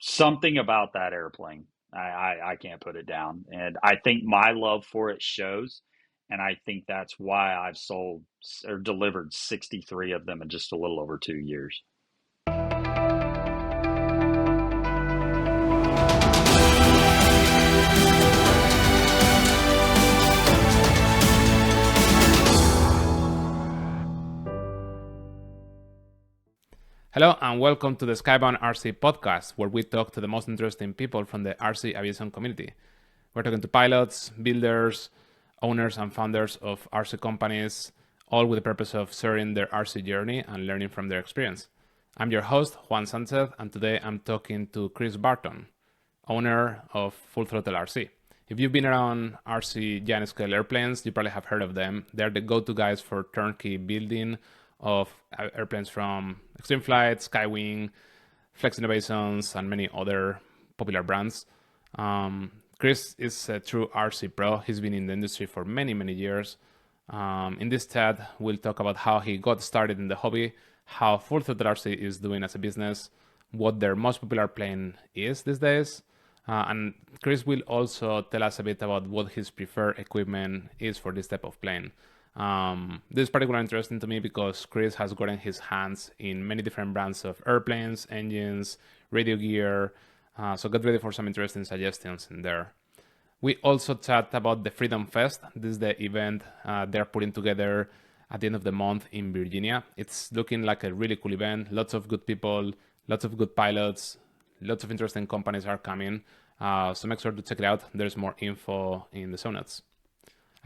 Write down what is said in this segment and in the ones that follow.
something about that airplane. I can't put it down. And I think my love for it shows. And I think that's why I've sold or delivered 63 of them in just a little over 2 years. Hello and welcome to the Skybound RC podcast, where we talk to the most interesting people from the RC aviation community. We're talking to pilots, builders, owners and founders of RC companies, all with the purpose of sharing their RC journey and learning from their experience. I'm your host, Juan Sanchez, and today I'm talking to Kris Barton, owner of Full Throttle RC. If you've been around RC giant scale airplanes, you probably have heard of them. They're the go-to guys for turnkey building of airplanes from Extreme Flight, Skywing, Flex Innovations, and many other popular brands. Kris is a true RC pro. He's been in the industry for many, many years. In this chat, we'll talk about how he got started in the hobby, how Full Throttle RC is doing as a business, what their most popular plane is these days, and Kris will also tell us a bit about what his preferred equipment is for this type of plane. This is particularly interesting to me because Kris has gotten his hands in many different brands of airplanes, engines, radio gear, so get ready for some interesting suggestions in there. We also chat about the Freedom Fest. This is the event they're putting together at the end of the month in Virginia. It's looking like a really cool event. Lots of good people, lots of good pilots, lots of interesting companies are coming. So make sure to check it out. There's more info in the show notes.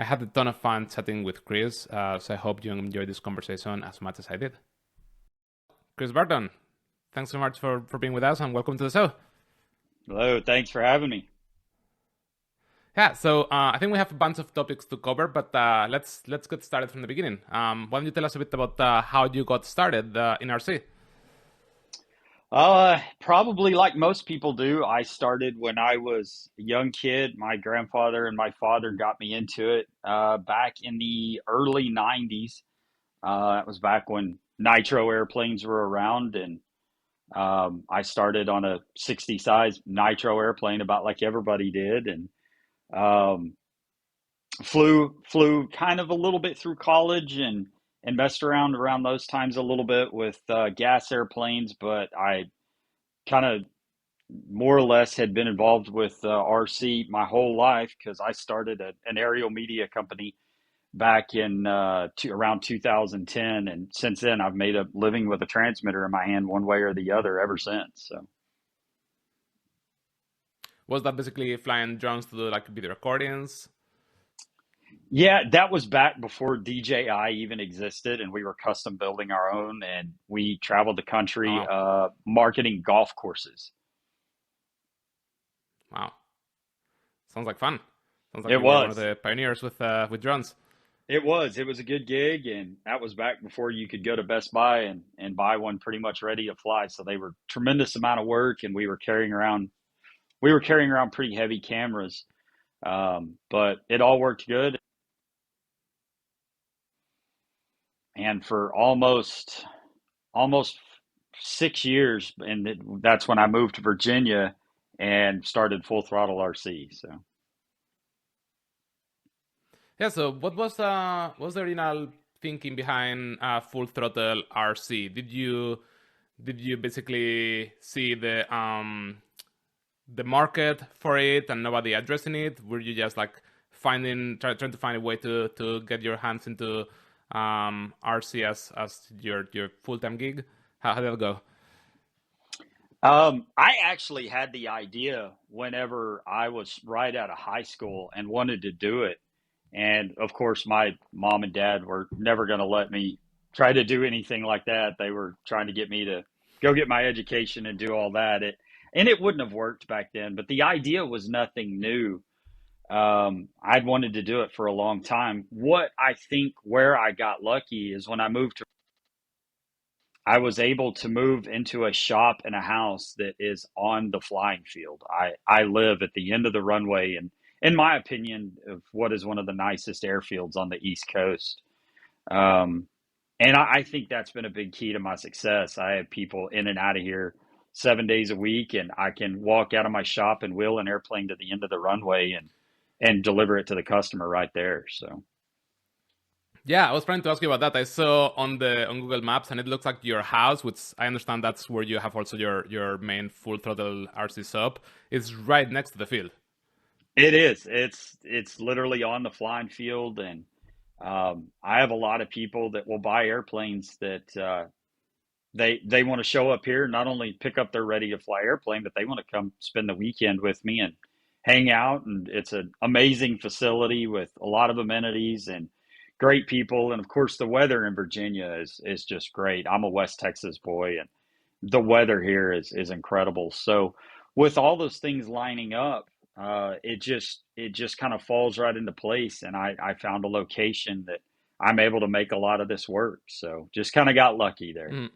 I had a ton of fun chatting with Kris, so I hope you enjoyed this conversation as much as I did. Kris Barton, thanks so much for being with us and welcome to the show. Hello, thanks for having me. Yeah, so I think we have a bunch of topics to cover, but let's get started from the beginning. Why don't you tell us a bit about how you got started in RC? Probably like most people do. I started when I was a young kid. My grandfather and my father got me into it back in the early 90s. That was back when nitro airplanes were around, and I started on a 60 size nitro airplane about like everybody did, and um, flew kind of a little bit through college and messed around those times a little bit with gas airplanes, but I kind of more or less had been involved with RC my whole life because I started an aerial media company back in around 2010, and since then I've made a living with a transmitter in my hand one way or the other ever since. So Was that basically flying drones to do like video recordings? yeah, that was back before DJI even existed, and we were custom building our own, and we traveled the Oh, country wow. marketing golf courses. Wow. Sounds like fun. Sounds like It you were one of was. the pioneers with drones. It was a good gig, and that was back before you could go to Best Buy and buy one pretty much ready to fly. So they were tremendous amount of work, and we were carrying around pretty heavy cameras, but it all worked good. And for almost 6 years, and that's when I moved to Virginia and started Full Throttle RC. So. Yeah, so what was the original thinking behind Full Throttle RC? Did you basically see the market for it and nobody addressing it? Were you just like trying to find a way to get your hands into RC as your full-time gig? How did it go? I actually had the idea whenever I was right out of high school and wanted to do it. And of course, my mom and dad were never going to let me try to do anything like that. They were trying to get me to go get my education and do all that. And it wouldn't have worked back then, but the idea was nothing new. I'd wanted to do it for a long time. What I think where I got lucky is when I moved to I was able to move into a shop and a house that is on the flying field. I live at the end of the runway, and in my opinion, of what is one of the nicest airfields on the East Coast. Um, and I think that's been a big key to my success. I have people in and out of here 7 days a week, and I can walk out of my shop and wheel an airplane to the end of the runway and deliver it to the customer right there. So Yeah, I was trying to ask you about that. I saw on Google Maps, and it looks like your house, which I understand that's where you have also your main full throttle RC shop, is right next to the field. it is. It's literally on the flying field, and I have a lot of people that will buy airplanes that they want to show up here, not only pick up their ready to fly airplane, but they want to come spend the weekend with me and hang out. And it's an amazing facility with a lot of amenities and great people. And of course, the weather in Virginia is just great. I'm a West Texas boy, and the weather here is incredible. So with all those things lining up, it just kind of falls right into place. And I found a location that I'm able to make a lot of this work. So just kind of got lucky there. Mm.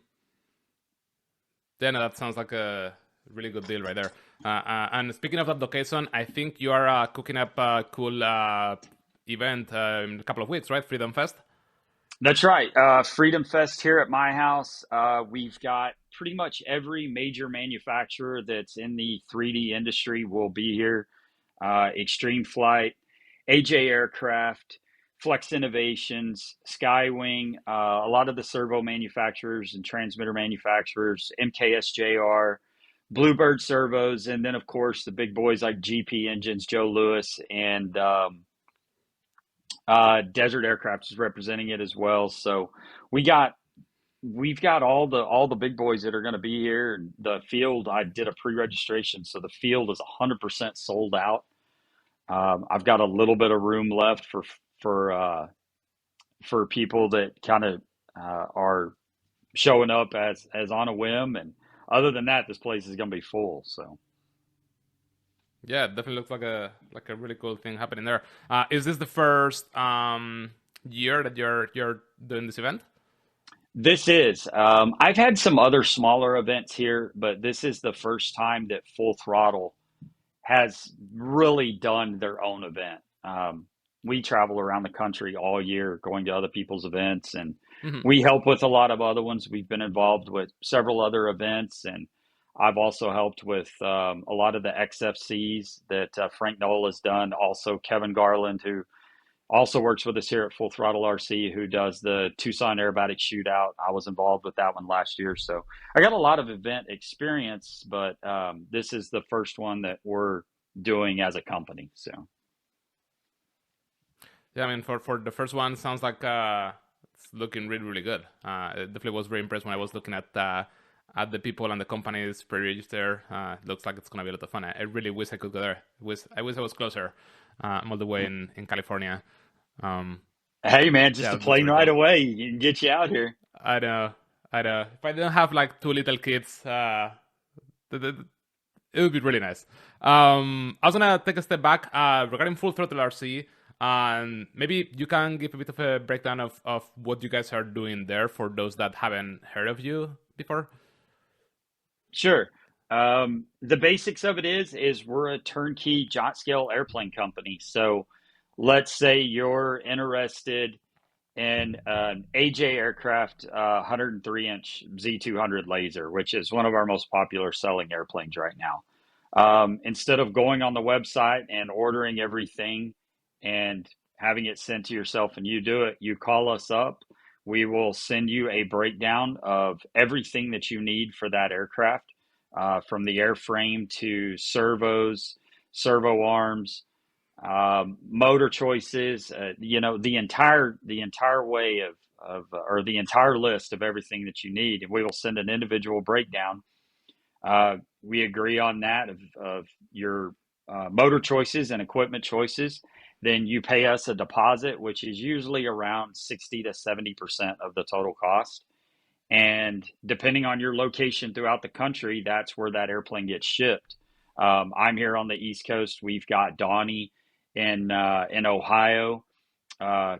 Yeah, no, that sounds like a really good deal right there. And speaking of that location, I think you are cooking up a cool event in a couple of weeks, right? Freedom Fest. That's right. Freedom Fest here at my house. We've got pretty much every major manufacturer that's in the 3D industry will be here. Extreme Flight, AJ Aircraft, Flex Innovations, Skywing, a lot of the servo manufacturers and transmitter manufacturers, MKSJR, Bluebird Servos, and then of course the big boys like GP Engines, Joe Lewis, and Desert Aircraft is representing it as well. So we got we've got all the big boys that are going to be here. The field, I did a pre-registration, so the field is 100% sold out. I've got a little bit of room left for uh, for people that kind of are showing up as on a whim, and other than that, this place is going to be full. So Yeah, it definitely looks like a really cool thing happening there. Is this the first year that you're doing this event? this is. I've had some other smaller events here, but this is the first time that Full Throttle has really done their own event. We travel around the country all year going to other people's events, and Hmm. we help with a lot of other ones. We've been involved with several other events, and I've also helped with a lot of the XFCs that Frank Knoll has done. Also, Kevin Garland, who also works with us here at Full Throttle RC, who does the Tucson aerobatic shootout. I was involved with that one last year. So I got a lot of event experience, but this is the first one that we're doing as a company. So Yeah, I mean, for the first one, sounds like it's looking really, really good. It definitely was very impressed when I was looking at the people and the companies pre-register. It looks like it's gonna be a lot of fun. I really wish I could go there. I wish I was closer. I'm all the way in California. Um, hey, man, just yeah, a it looks plane really ride cool. away, you can get you out here. I know, I know. If I didn't have like two little kids, it would be really nice. I was gonna take a step back regarding Full Throttle RC, and maybe you can give a bit of a breakdown of what you guys are doing there for those that haven't heard of you before. Sure. The basics of it is we're a turnkey jaunt scale airplane company. So let's say you're interested in an AJ aircraft 103-inch Z200 laser, which is one of our most popular selling airplanes right now. Instead of going on the website and ordering everything and having it sent to yourself and you do it, you call us up. We will send you a breakdown of everything that you need for that aircraft, from the airframe to servos, servo arms, motor choices, the entire way or the entire list of everything that you need, and we will send an individual breakdown. We agree on that of your motor choices and equipment choices. Then you pay us a deposit, which is usually around 60 to 70% of the total cost. And depending on your location throughout the country, that's where that airplane gets shipped. I'm here on the East Coast. We've got Donnie in Ohio,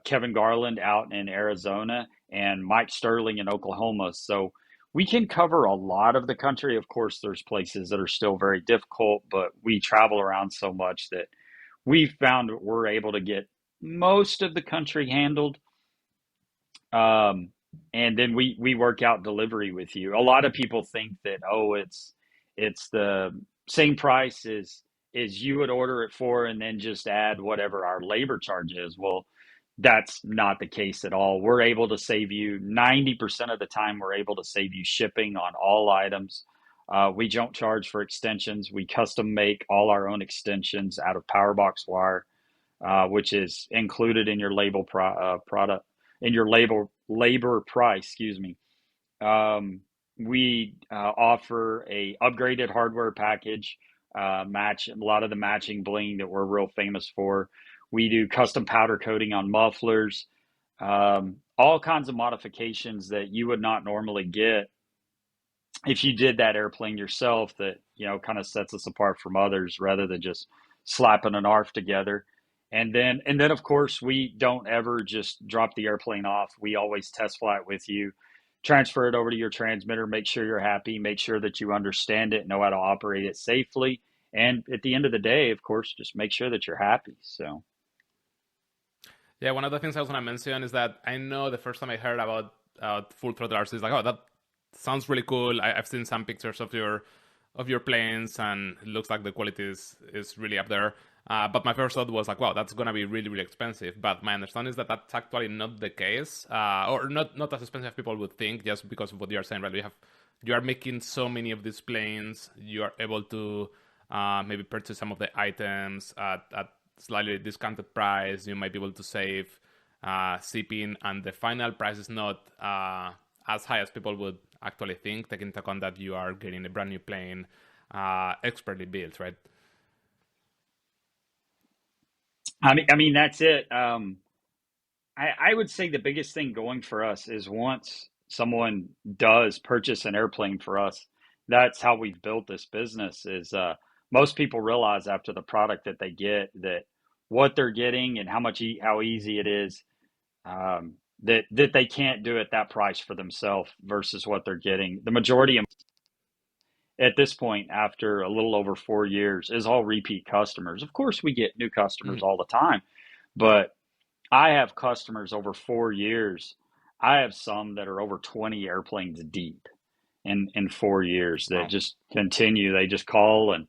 Kevin Garland out in Arizona, and Mike Sterling in Oklahoma. So we can cover a lot of the country. Of course, there's places that are still very difficult, but we travel around so much that we've found we're able to get most of the country handled. Um, and then we work out delivery with you. A lot of people think that, oh, it's the same price as you would order it for, and then just add whatever our labor charge is. Well, that's not the case at all. We're able to save you 90% of the time. We're able to save you shipping on all items. We don't charge for extensions. We custom make all our own extensions out of Powerbox wire, which is included in your product in your labor price. Excuse me. We offer a upgraded hardware package, match a lot of the matching bling that we're real famous for. We do custom powder coating on mufflers, all kinds of modifications that you would not normally get if you did that airplane yourself, that kind of sets us apart from others rather than just slapping an ARF together. And then of course we don't ever just drop the airplane off. We always test fly it with you, transfer it over to your transmitter, make sure you're happy, make sure that you understand it, know how to operate it safely, and at the end of the day, of course, just make sure that you're happy. So Yeah, one of the things I was going to mention is that I know the first time I heard about Full Throttle RC, is like, oh, that sounds really cool. I've seen some pictures of your planes, and it looks like the quality is really up there. But my first thought was like, wow, that's going to be really, really expensive. But my understanding is that that's actually not the case, or not as expensive as people would think, just because of what you are saying, right? You are making so many of these planes, you are able to maybe purchase some of the items at slightly discounted price. You might be able to save shipping, and the final price is not as high as people would actually think, taking into account that you are getting a brand new plane, expertly built, right? I mean that's it. I would say the biggest thing going for us is once someone does purchase an airplane for us, that's how we've built this business. Is most people realize after the product that they get, that what they're getting and how easy it is, that they can't do it that price for themselves versus what they're getting. The majority of at this point, after a little over 4 years, is all repeat customers. Of course, we get new customers Mm. all the time, but I have customers over 4 years. I have some that are over 20 airplanes deep in 4 years that Wow. just continue. They just call and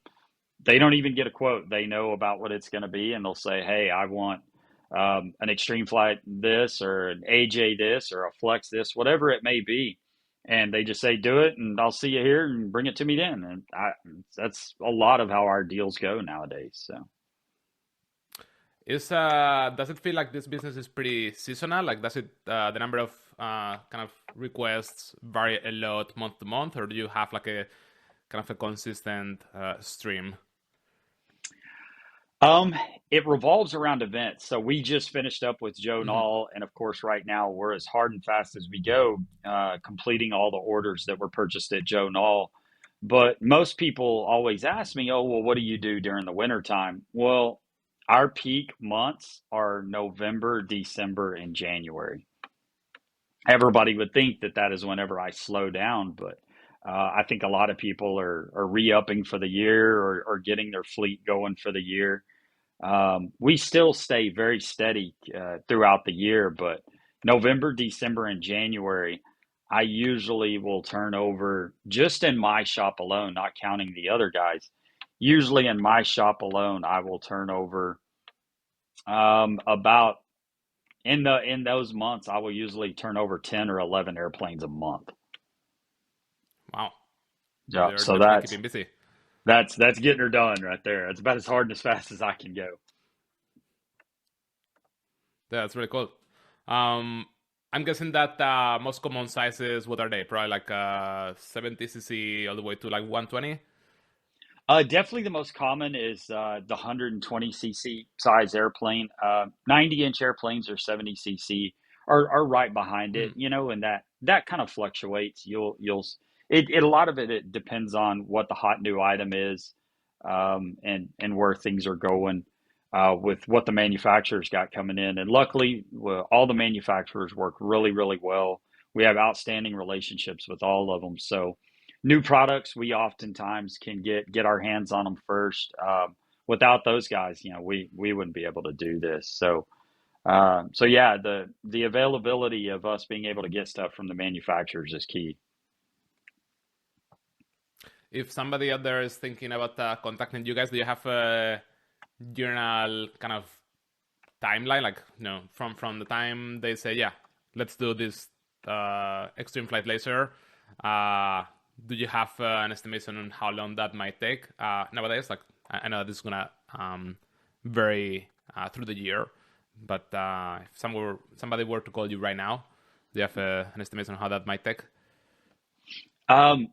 they don't even get a quote. They know about what it's going to be, and they'll say, "Hey, I want an extreme flight this, or an AJ this, or a flex this, whatever it may be." And they just say, "Do it, and I'll see you here, and bring it to me then." And that's a lot of how our deals go nowadays. So. Does it feel like this business is pretty seasonal? Like, does it the number of kind of requests vary a lot month to month, or do you have like a kind of a consistent stream? It revolves around events. So we just finished up with Joe Hmm. Nall, and of course, right now we're as hard and fast as we go, completing all the orders that were purchased at Joe Nall. But most people always ask me, "Oh, well, what do you do during the winter time?" Well, our peak months are November, December, and January. Everybody would think that that is whenever I slow down, but I think a lot of people are re-upping for the year, or getting their fleet going for the year. We still stay very steady throughout the year, but November, December, and January, I usually will turn over, just in my shop alone, not counting the other guys. Usually in my shop alone, I will turn over about in those months, I will usually turn over 10 or 11 airplanes a month. Wow, Yeah, you're so definitely keeping busy. that's getting her done right there. It's about as hard and as fast as I can go. Yeah, that's really cool. Um, I'm guessing that most common sizes, what are they? Probably like 70 cc all the way to like 120. Definitely the most common is the 120 cc size airplane. 90-inch airplanes or 70 cc are right behind it, Mm. and that kind of fluctuates. A lot of it depends on what the hot new item is, and where things are going, with what the manufacturers got coming in. And luckily, well, all the manufacturers work really, really well. We have outstanding relationships with all of them. So new products, we oftentimes can get our hands on them first. Without those guys, we wouldn't be able to do this. So yeah, the availability of us being able to get stuff from the manufacturers is key. if somebody out there is thinking about contacting you guys, do you have a general kind of timeline, like from the time they say, yeah, let's do this extreme flight laser, do you have an estimation on how long that might take nowadays? Like I know this is gonna vary through the year, but if somebody were to call you right now, do you have an estimation on how that might take?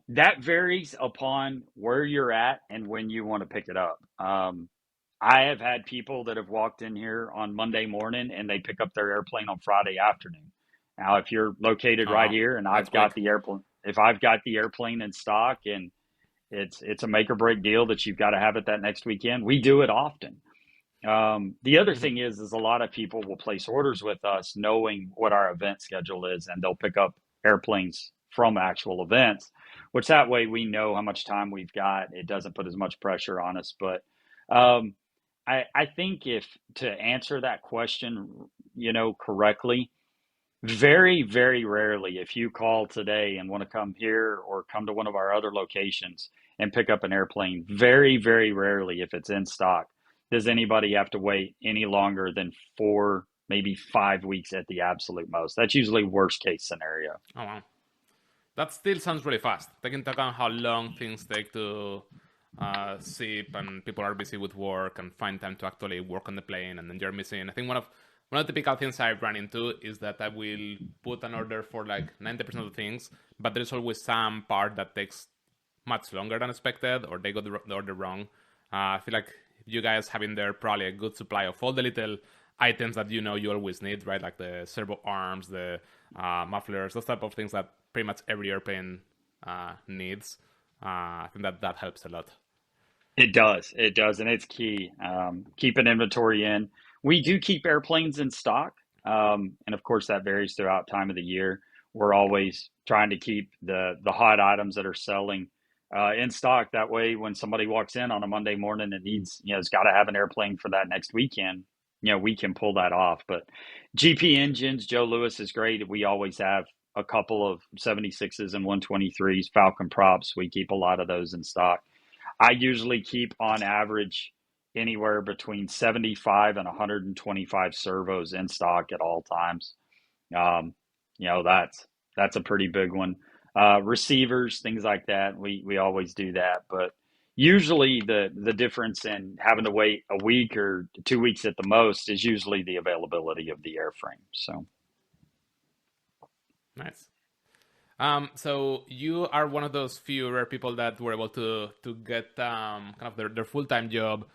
That varies upon where you're at and when you want to pick it up. I have had people that have walked in here on Monday morning and they pick up their airplane on Friday afternoon. Now, if you're located Oh right wow, here and that's I've got quick. the airplane, if I've got the airplane in stock and it's a make or break deal that you've got to have it that next weekend, we do it often. The other thing is a lot of people will place orders with us knowing what our event schedule is, and they'll pick up airplanes from actual events, which that way we know how much time we've got. It doesn't put as much pressure on us. But um, I think if to answer that question, correctly, very, very rarely, if you call today and want to come here or come to one of our other locations and pick up an airplane, very, very rarely, if it's in stock, does anybody have to wait any longer than 4, maybe 5 weeks at the absolute most. That's usually worst case scenario. Oh wow. That still sounds really fast. Taking into account how long things take to ship, and people are busy with work and find time to actually work on the plane, and then you're missing. I think one of the typical things I run into is that I will put an order for like 90% of the things, but there's always some part that takes much longer than expected, or they got the order wrong. I feel like you guys have in there probably a good supply of all the little items that you always need, right? Like the servo arms, the mufflers, those type of things that pretty much every airplane needs. I think that helps a lot. It does, and it's key. Keeping inventory in. We do keep airplanes in stock, and of course that varies throughout time of the year. We're always trying to keep the hot items that are selling in stock. That way, when somebody walks in on a Monday morning and needs, has got to have an airplane for that next weekend, we can pull that off. But GP engines, Joe Louis is great. We always have a couple of 76s and 123s, Falcon props. We keep a lot of those in stock. I usually keep on average anywhere between 75 and 125 servos in stock at all times. Um, that's a pretty big one. Receivers, things like that, we always do that. But usually the difference in having to wait a week or 2 weeks at the most is usually the availability of the airframe. So Nice. So you are one of those few rare people that were able to get kind of their full time job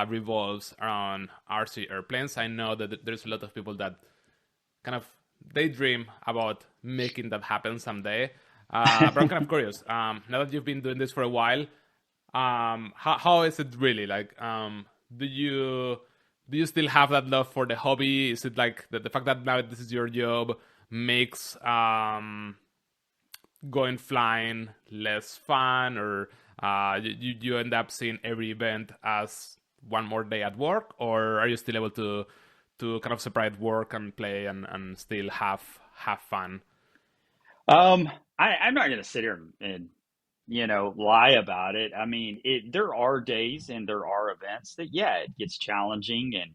revolves around RC airplanes. I know that there's a lot of people that kind of daydream about making that happen someday. But I'm kind of curious. Now that you've been doing this for a while, how is it really? Like, do you still have that love for the hobby? Is it like the fact that now this is your job makes going flying less fun, or you end up seeing every event as one more day at work, or are you still able to kind of separate work and play and still have fun? um, I'm not going to sit here and lie about it. I mean, there are days and there are events that, yeah, it gets challenging and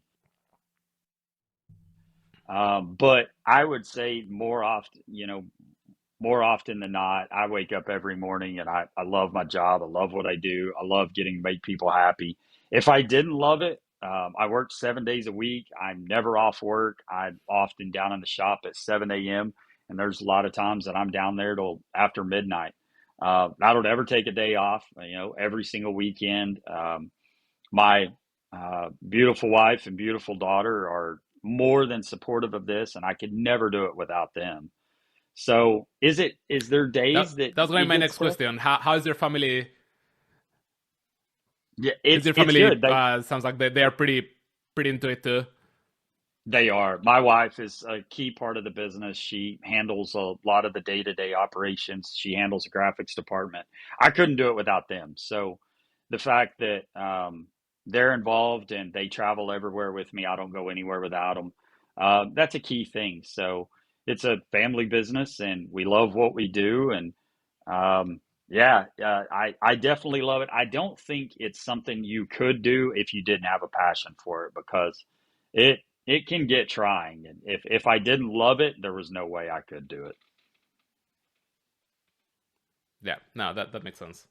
but I would say more often than not, I wake up every morning and I love my job. I love what I do. I love getting to make people happy. If I didn't love it, I work 7 days a week. I'm never off work. I'm often down in the shop at 7 a.m. And there's a lot of times that I'm down there till after midnight. I don't ever take a day off, every single weekend. My beautiful wife and beautiful daughter are more than supportive of this, and I could never do it without them. So is there That days that that was going to it be my gets next tough? question. How is your family? Yeah, Is your it's family good. They sounds like they are pretty into it too. they are. My wife is a key part of the business. She handles a lot of the day-to-day operations. She handles the graphics department. I couldn't do it without them. So the fact that they're involved and they travel everywhere with me, I don't go anywhere without them. That's a key thing. So it's a family business, and we love what we do. And Yeah, I definitely love it. I don't think it's something you could do if you didn't have a passion for it because it can get trying. And if I didn't love it, there was no way I could do it. Yeah, no, that makes sense.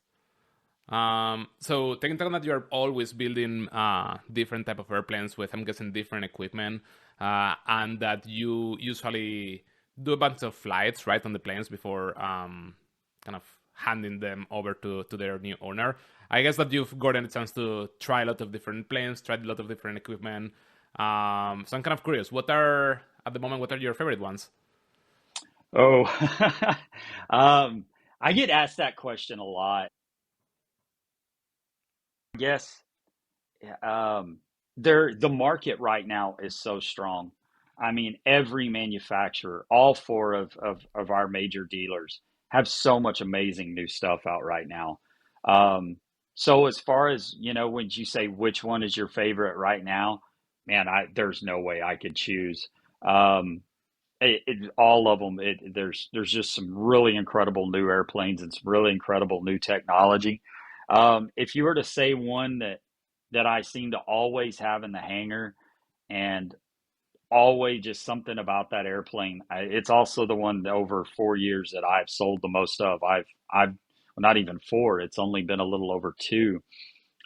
So taking into account that you're always building different type of airplanes with, I'm guessing, different equipment, and that you usually do a bunch of flights right on the planes before kind of handing them over to their new owner. I guess that you've gotten a chance to try a lot of different planes, tried a lot of different equipment. So I'm kind of curious, what are at the moment? What are your favorite ones? Oh, um, I get asked that question a lot. I guess um, the market right now is so strong. I mean, every manufacturer, all four of our major dealers have so much amazing new stuff out right now. Um, so as far as, when you say which one is your favorite right now, man, there's no way I could choose. Um, all of them, there's just some really incredible new airplanes and some really incredible new technology. If you were to say one that I seem to always have in the hangar and always just something about that airplane, it's also the one over 4 years that I've sold the most of. I've well, not even four. It's only been a little over two.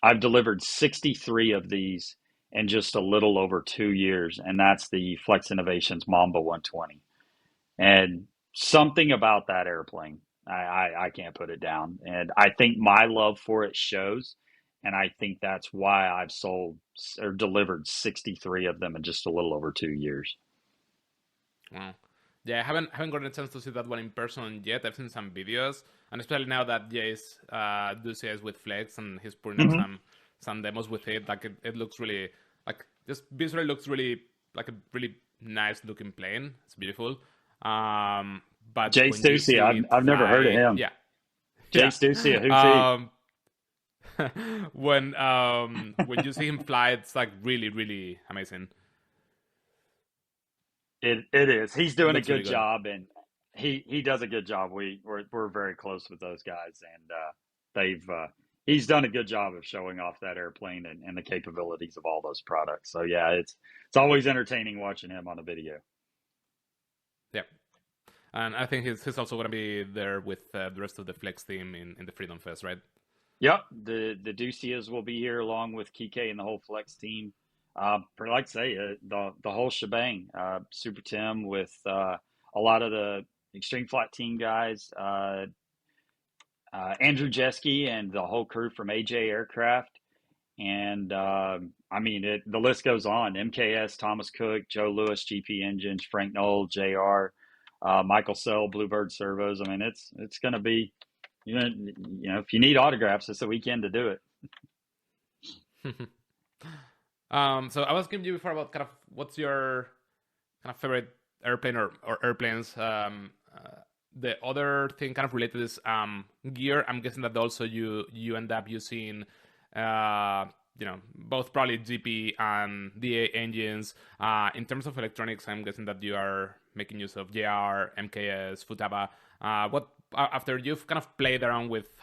I've delivered 63 of these in just a little over 2 years, and that's the Flex Innovations Mamba 120. And something about that airplane, I can't put it down. And I think my love for it shows. And I think that's why I've sold or delivered 63 of them in just a little over 2 years. Wow. Yeah, I haven't gotten a chance to see that one in person yet. I've seen some videos, and especially now that Jay's enthusiastic with Flex and he's putting up Hmm. some demos with it. Like it looks really like just visually looks really like a really nice looking plane. It's beautiful. Um, but Jay when you Stussy, see it I've never heard of fly, him. yeah, Jay yeah. Stussy, who's he? Um, when you see him fly, it's like really really amazing. It is. He's It doing a looks really good good. job, and he does a good job. We're very close with those guys, and they've he's done a good job of showing off that airplane and the capabilities of all those products. So yeah, it's always entertaining watching him on a video. Yeah. And I think he's also going to be there with the rest of the Flex team in the Freedom Fest, right? Yep, the Ducias will be here along with Kike and the whole Flex team. For like I say, the whole shebang. Super Tim with a lot of the Extreme Flight team guys. Andrew Jeske and the whole crew from AJ Aircraft. And I mean, the list goes on. MKS, Thomas Cook, Joe Lewis, GP Engines, Frank Knoll, JR, Michael Sell, Bluebird Servos. I mean, it's going to be, if you need autographs, it's the weekend to do it. So I was asking you before about kind of what's your kind of favorite airplane or airplanes. The other thing kind of related is gear. I'm guessing that also you end up using both probably GP and DA engines. In terms of electronics, I'm guessing that you are making use of JR, MKS, Futaba. What after you've kind of played around with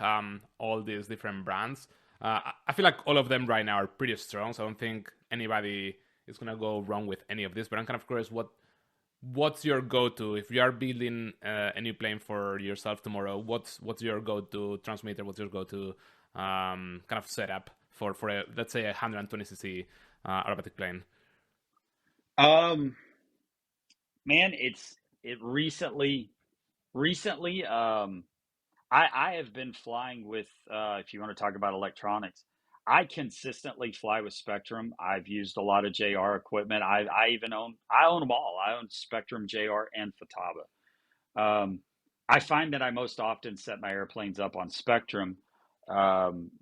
all these different brands, I feel like all of them right now are pretty strong. So I don't think anybody is gonna go wrong with any of this. But I'm kind of curious what's your go-to if you are building a new plane for yourself tomorrow. What's your go-to transmitter? What's your go-to kind of setup for a, let's say, a 120cc aerobatic plane? Um, Man, it recently, I have been flying with, if you want to talk about electronics, I consistently fly with Spectrum. I've used a lot of JR equipment. I own them all. I own Spectrum, JR, and Futaba. Um, I find that I most often set my airplanes up on Spectrum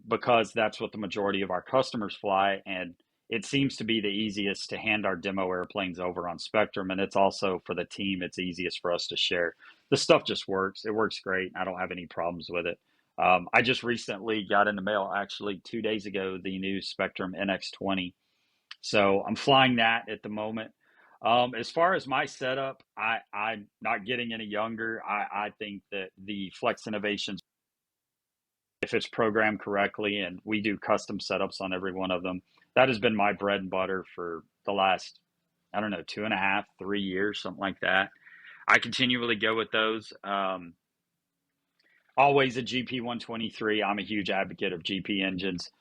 because that's what the majority of our customers fly, and it seems to be the easiest to hand our demo airplanes over on Spectrum, and it's also for the team. It's easiest for us to share. The stuff just works. It works great. I don't have any problems with it. I just recently got in the mail, actually 2 days ago, the new Spectrum NX20. So I'm flying that at the moment. As far as my setup, I'm not getting any younger. I think that the Flex Innovations if it's programmed correctly, and we do custom setups on every one of them. That has been my bread and butter for the last, I don't know, 2.5, 3 years, something like that. I continually go with those. Always a GP 123. I'm a huge advocate of GP engines.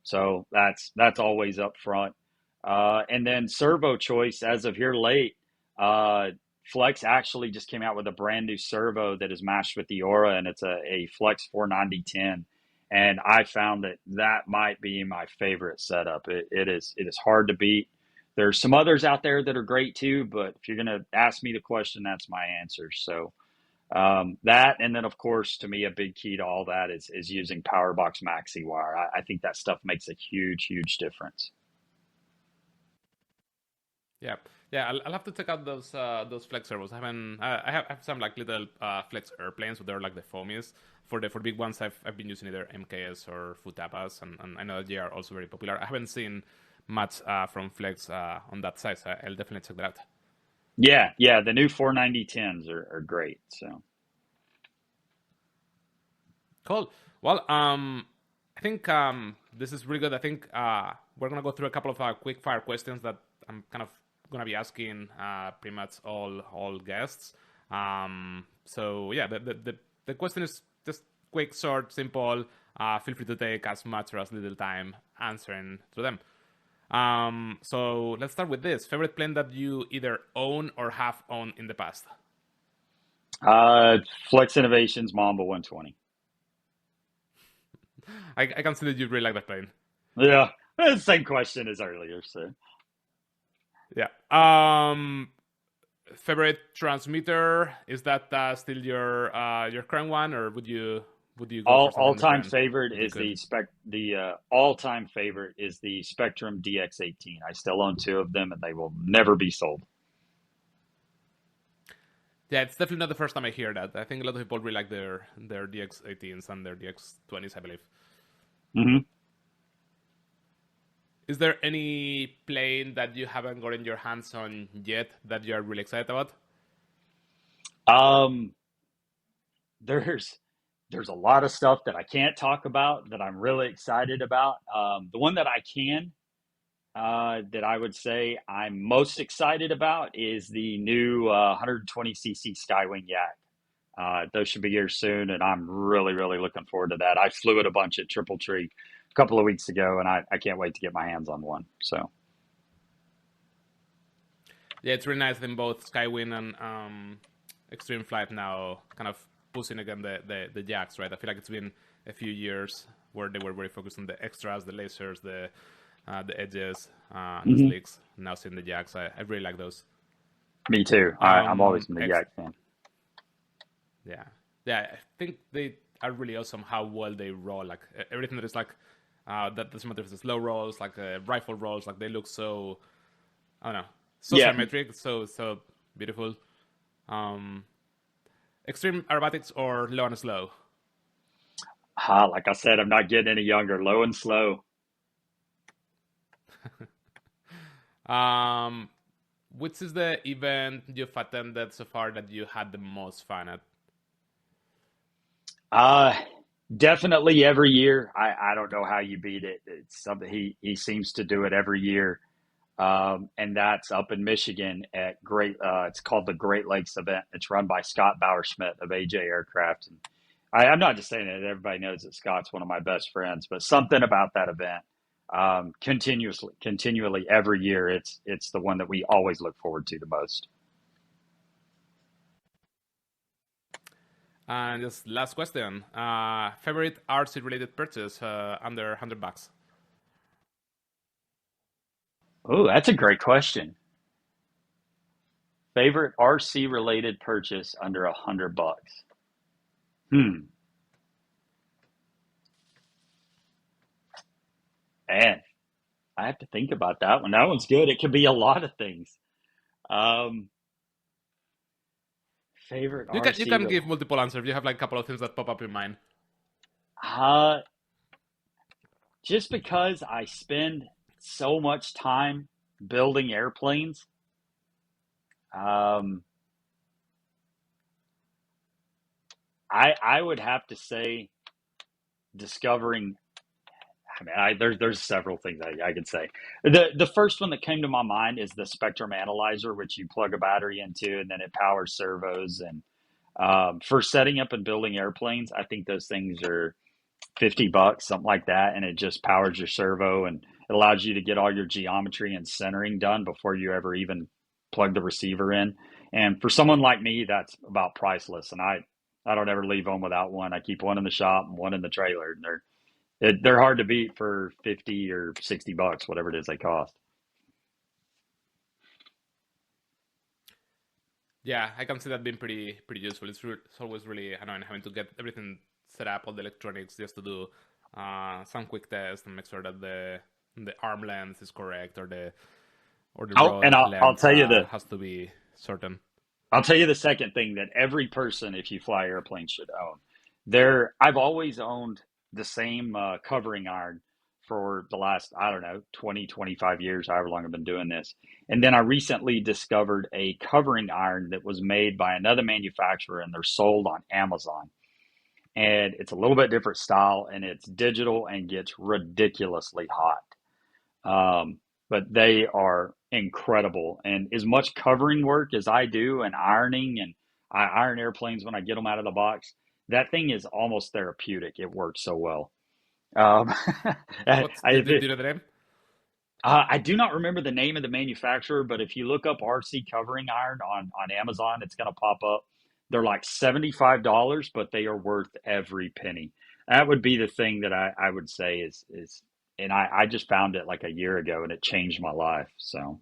So that's always up front. And then servo choice, as of here late, uh, Flex actually just came out with a brand new servo that is matched with the Aura, and it's a Flex 49010. And I found that might be my favorite setup. It is hard to beat. There's some others out there that are great too, but if you're going to ask me the question, that's my answer. So that, and then of course, to me, a big key to all that is using Powerbox Maxi Wire. I think that stuff makes a huge difference. Yeah, yeah. I'll have to check out those flex servos. I haven't. I have some like little flex airplanes, but they're like the foamies. For big ones, I've been using either MKS or Futapas, and I know they are also very popular. I haven't seen much from Flex on that side, so I'll definitely check that out. Yeah. The new 49010s are great. So Cool. Well, I think this is really good. I think we're gonna go through a couple of quick fire questions that I'm kind of gonna be asking pretty much all guests. So yeah, the question is just quick, short, simple. Feel free to take as much or as little time answering to them. So let's start with this. Favorite plane that you either own or have owned in the past? Flex Innovations Mamba 120. I can see that you really like that plane. Yeah, same question as earlier. So Yeah. Favorite transmitter, is that still your current one, or would you go for all something time different favorite if you is could? the all time favorite is the Spectrum DX18. I still own two of them, and they will never be sold. Yeah, it's definitely not the first time I hear that. I think a lot of people really like their DX18s and their DX20s, I believe. Hmm. Is there any plane that you haven't gotten your hands on yet that you are really excited about? Um, there's there's a lot of stuff that I can't talk about that I'm really excited about. The one that I can that I would say I'm most excited about is the new 120cc Skywing Yak. Those should be here soon, and I'm really looking forward to that. I flew it a bunch at Triple Tree a couple of weeks ago, and I can't wait to get my hands on one. So, Yeah, it's really nice in both Skywing and Extreme Flight now kind of pushing again the jacks, right? I feel like it's been a few years where they were very focused on the extras, the lasers, the edges, the mhm. slicks. Now seeing the jacks, I really like those. Me too. I'm always Um, been a ex- Yak fan. yeah, yeah. I think they are really awesome how well they roll. Like everything that is like that doesn't matter if it's slow rolls, like rifle rolls. Like they look so, I don't know, so Yeah, symmetric, so beautiful. Um, Extreme aerobatics or low and slow? like I said, I'm not getting any younger. Low and slow. Um, which is the event you've attended so far that you had the most fun at? Uh, Definitely every year. I don't know how you beat it. It's something he seems to do it every year. And that's up in Michigan at it's called the Great Lakes event. It's run by Scott Bauersmith of AJ Aircraft. And I'm not just saying it. Everybody knows that Scott's one of my best friends, but something about that event, continually every year, it's the one that we always look forward to the most. And just last question: favorite RC related purchase under $100? Oh, that's a great question. Favorite RC related purchase under $100. Hmm. Man, I have to think about that one. That one's good. It could be a lot of things. Um, Favorite You can RC. give multiple answers. You have like a couple of things that pop up in mind. Uh, just because I spend so much time building airplanes, um, I would have to say discovering, I mean, there's several things I could say. The first one that came to my mind is the spectrum analyzer, which you plug a battery into, and then it powers servos. And for setting up and building airplanes, I think those things are $50, something like that, and it just powers your servo and it allows you to get all your geometry and centering done before you ever even plug the receiver in. And for someone like me, that's about priceless. And I don't ever leave home without one. I keep one in the shop and one in the trailer, and they're hard to beat for 50 or $60, whatever it is they cost. Yeah, I can see that being pretty useful. It's always really annoying having to get everything set up, all the electronics, just to do some quick tests and make sure that the arm length is correct, or the rod I'll length tell you has to be certain. I'll tell you the second thing that every person, if you fly airplanes, should own. I've always owned the same covering iron for the last, I don't know, 20, 25 years, however long I've been doing this. And then I recently discovered a covering iron that was made by another manufacturer, and they're sold on Amazon. And it's a little bit different style, and it's digital and gets ridiculously hot. But they are incredible. And as much covering work as I do and ironing, and I iron airplanes when I get them out of the box, that thing is almost therapeutic. It works so well. Um, Do you know the name? I do not remember the name of the manufacturer, but if you look up RC covering iron on Amazon, it's going to pop up. They're like $75, but they are worth every penny. That would be the thing that I would say is, and I just found it like a year ago, and it changed my life. So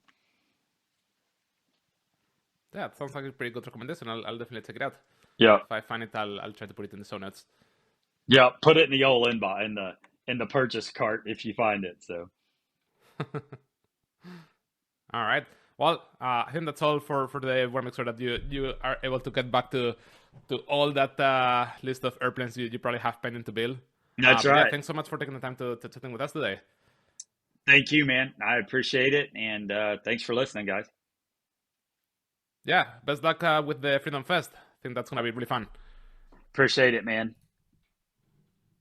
Yeah, it sounds like a pretty good recommendation. I'll definitely check it out. yeah, If I find it, I'll try to put it in the show notes. yeah, put it in the old inbox in the purchase cart if you find it. So All right. Well, I think that's all for today. I want to make sure that you are able to get back to all that list of airplanes you probably have pending to build. that's Yeah, right. thanks so much for taking the time to chatting with us today. Thank you, man. I appreciate it, and thanks for listening, guys. Yeah, best luck with the Freedom Fest. I think that's going to be really fun. Appreciate it, man.